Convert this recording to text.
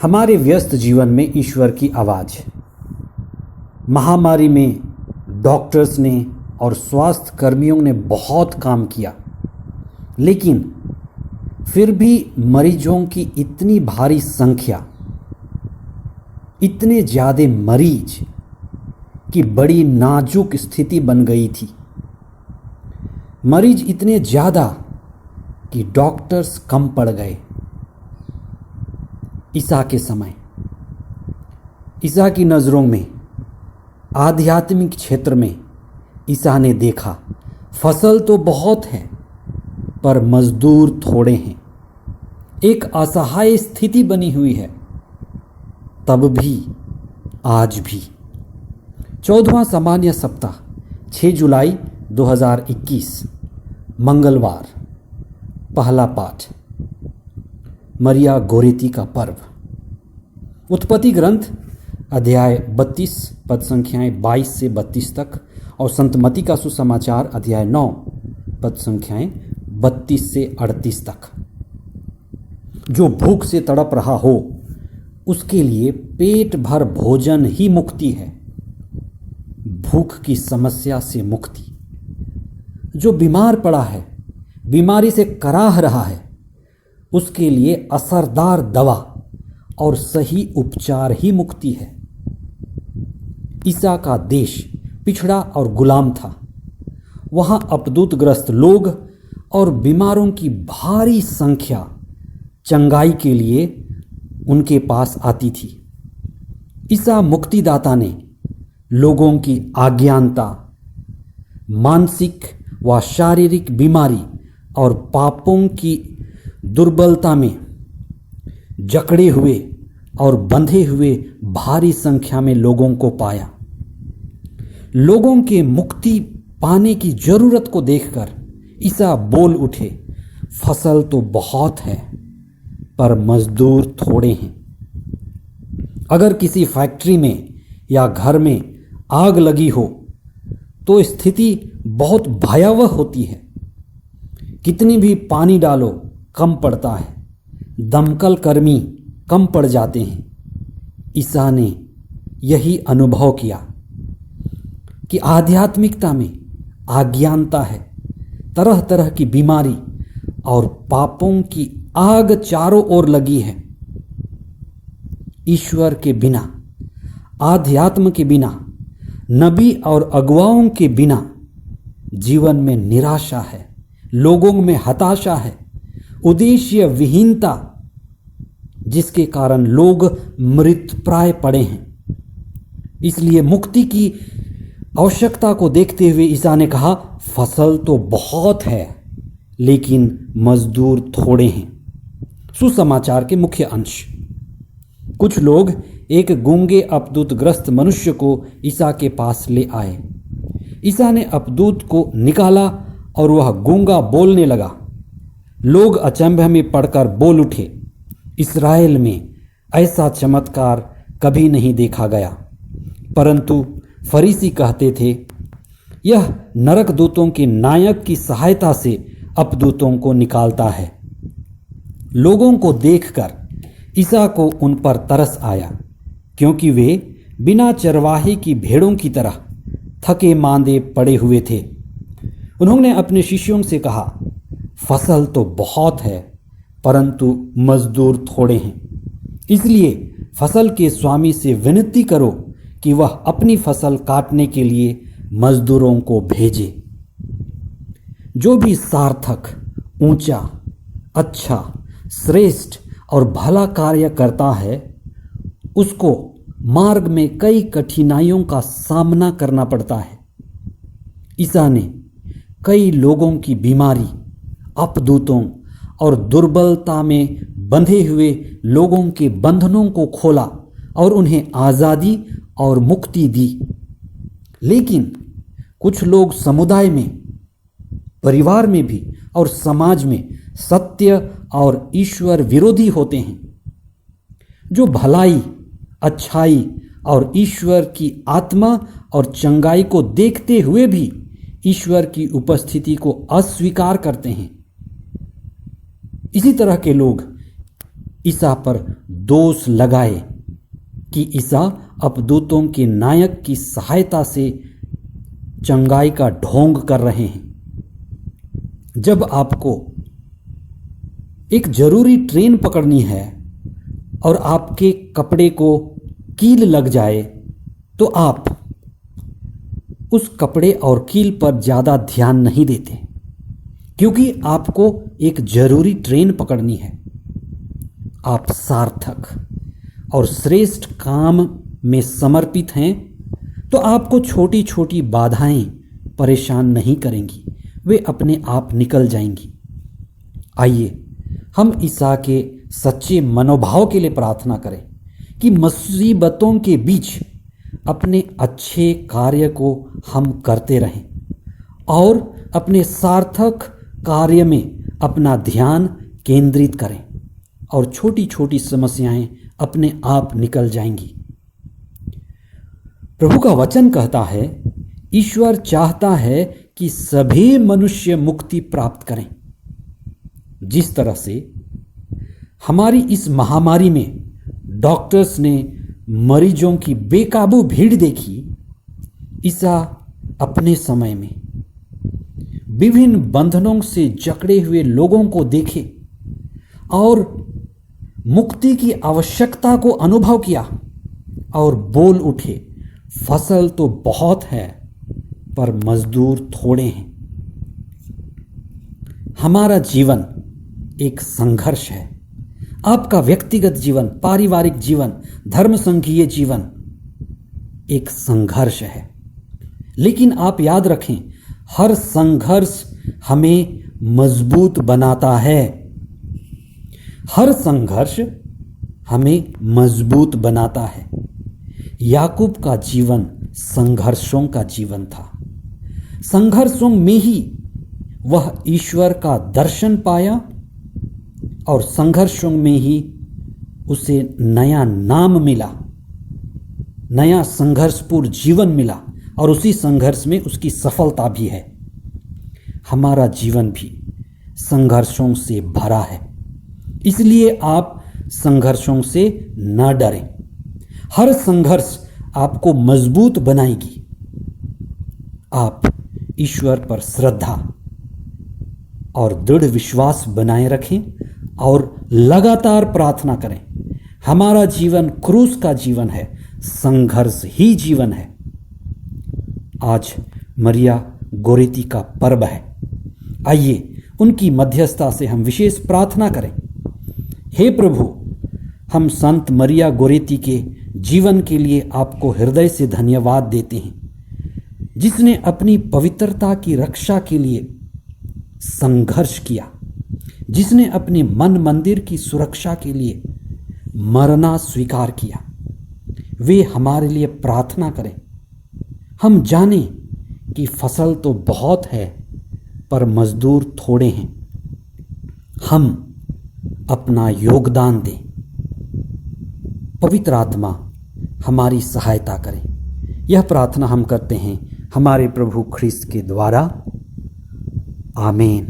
हमारे व्यस्त जीवन में ईश्वर की आवाज़। महामारी में डॉक्टर्स ने और स्वास्थ्य कर्मियों ने बहुत काम किया, लेकिन फिर भी मरीजों की इतनी भारी संख्या, इतने ज़्यादा मरीज की बड़ी नाजुक स्थिति बन गई थी। मरीज इतने ज़्यादा कि डॉक्टर्स कम पड़ गए। ईसा के समय ईसा की नज़रों में आध्यात्मिक क्षेत्र में ईसा ने देखा, फसल तो बहुत है पर मजदूर थोड़े हैं। एक असहाय स्थिति बनी हुई है। तब भी आज भी 14वां सामान्य सप्ताह 6 जुलाई 2021 मंगलवार। पहला पाठ मरिया गोरेती का पर्व। उत्पत्ति ग्रंथ अध्याय 32 पद संख्याएं 22 से 32 तक और संत मत्ती का सुसमाचार अध्याय 9 पद संख्याएं 32 से 38 तक। जो भूख से तड़प रहा हो उसके लिए पेट भर भोजन ही मुक्ति है। भूख की समस्या से मुक्ति। जो बीमार पड़ा है, बीमारी से कराह रहा है, उसके लिए असरदार दवा और सही उपचार ही मुक्ति है। ईसा का देश पिछड़ा और गुलाम था। वहां अपदूतग्रस्त लोग और बीमारों की भारी संख्या चंगाई के लिए उनके पास आती थी। ईसा मुक्तिदाता ने लोगों की अज्ञानता, मानसिक व शारीरिक बीमारी और पापों की दुर्बलता में जकड़े हुए और बंधे हुए भारी संख्या में लोगों को पाया। लोगों के मुक्ति पाने की जरूरत को देखकर ईसा बोल उठे, फसल तो बहुत है पर मजदूर थोड़े हैं। अगर किसी फैक्ट्री में या घर में आग लगी हो तो स्थिति बहुत भयावह होती है। कितनी भी पानी डालो कम पड़ता है, दमकल कर्मी कम पड़ जाते हैं। ईसा ने यही अनुभव किया कि आध्यात्मिकता में अज्ञानता है, तरह तरह की बीमारी और पापों की आग चारों ओर लगी है। ईश्वर के बिना, आध्यात्म के बिना, नबी और अगुवाओं के बिना जीवन में निराशा है, लोगों में हताशा है, उद्देश्य विहीनता, जिसके कारण लोग मृतप्राय पड़े हैं। इसलिए मुक्ति की आवश्यकता को देखते हुए ईसा ने कहा, फसल तो बहुत है लेकिन मजदूर थोड़े हैं। सुसमाचार के मुख्य अंश। कुछ लोग एक गूंगे अपदूतग्रस्त मनुष्य को ईसा के पास ले आए। ईसा ने अपदूत को निकाला और वह गूंगा बोलने लगा। लोग अचंभे में पड़कर बोल उठे, इस्राएल में ऐसा चमत्कार कभी नहीं देखा गया। परंतु फरीसी कहते थे, यह नरक दूतों के नायक की सहायता से अपदूतों को निकालता है। लोगों को देखकर ईसा को उन पर तरस आया, क्योंकि वे बिना चरवाहे की भेड़ों की तरह थके मांदे पड़े हुए थे। उन्होंने अपने शिष्यों से कहा, फसल तो बहुत है परंतु मजदूर थोड़े हैं। इसलिए फसल के स्वामी से विनती करो कि वह अपनी फसल काटने के लिए मजदूरों को भेजे। जो भी सार्थक, ऊंचा, अच्छा, श्रेष्ठ और भला कार्य करता है, उसको मार्ग में कई कठिनाइयों का सामना करना पड़ता है। ईसा ने कई लोगों की बीमारी, अपदूतों और दुर्बलता में बंधे हुए लोगों के बंधनों को खोला और उन्हें आज़ादी और मुक्ति दी। लेकिन कुछ लोग समुदाय में, परिवार में भी और समाज में सत्य और ईश्वर विरोधी होते हैं, जो भलाई, अच्छाई और ईश्वर की आत्मा और चंगाई को देखते हुए भी ईश्वर की उपस्थिति को अस्वीकार करते हैं। इसी तरह के लोग ईसा पर दोष लगाए कि ईसा अपदूतों के नायक की सहायता से चंगाई का ढोंग कर रहे हैं। जब आपको एक जरूरी ट्रेन पकड़नी है और आपके कपड़े को कील लग जाए तो आप उस कपड़े और कील पर ज़्यादा ध्यान नहीं देते, क्योंकि आपको एक जरूरी ट्रेन पकड़नी है। आप सार्थक और श्रेष्ठ काम में समर्पित हैं तो आपको छोटी छोटी बाधाएं परेशान नहीं करेंगी, वे अपने आप निकल जाएंगी। आइए हम ईसा के सच्चे मनोभाव के लिए प्रार्थना करें कि मुसीबतों के बीच अपने अच्छे कार्य को हम करते रहें और अपने सार्थक कार्य में अपना ध्यान केंद्रित करें और छोटी छोटी समस्याएं अपने आप निकल जाएंगी। प्रभु का वचन कहता है, ईश्वर चाहता है कि सभी मनुष्य मुक्ति प्राप्त करें। जिस तरह से हमारी इस महामारी में डॉक्टर्स ने मरीजों की बेकाबू भीड़ देखी, ईसा अपने समय में विभिन्न बंधनों से जकड़े हुए लोगों को देखे और मुक्ति की आवश्यकता को अनुभव किया और बोल उठे, फसल तो बहुत है पर मजदूर थोड़े हैं। हमारा जीवन एक संघर्ष है। आपका व्यक्तिगत जीवन, पारिवारिक जीवन, धर्म संघीय जीवन एक संघर्ष है। लेकिन आप याद रखें, हर संघर्ष हमें मजबूत बनाता है। हर संघर्ष हमें मजबूत बनाता है। याकूब का जीवन संघर्षों का जीवन था। संघर्षों में ही वह ईश्वर का दर्शन पाया और संघर्षों में ही उसे नया नाम मिला, नया संघर्षपूर्ण जीवन मिला और उसी संघर्ष में उसकी सफलता भी है। हमारा जीवन भी संघर्षों से भरा है, इसलिए आप संघर्षों से न डरें। हर संघर्ष आपको मजबूत बनाएगी। आप ईश्वर पर श्रद्धा और दृढ़ विश्वास बनाए रखें और लगातार प्रार्थना करें। हमारा जीवन क्रूस का जीवन है, संघर्ष ही जीवन है। आज मरिया गोरेती का पर्व है। आइए उनकी मध्यस्थता से हम विशेष प्रार्थना करें। हे प्रभु, हम संत मरिया गोरेती के जीवन के लिए आपको हृदय से धन्यवाद देते हैं, जिसने अपनी पवित्रता की रक्षा के लिए संघर्ष किया, जिसने अपने मन मंदिर की सुरक्षा के लिए मरना स्वीकार किया। वे हमारे लिए प्रार्थना करें। हम जानें कि फसल तो बहुत है पर मजदूर थोड़े हैं। हम अपना योगदान दें। पवित्र आत्मा हमारी सहायता करें। यह प्रार्थना हम करते हैं हमारे प्रभु ख्रिस्त के द्वारा। आमीन।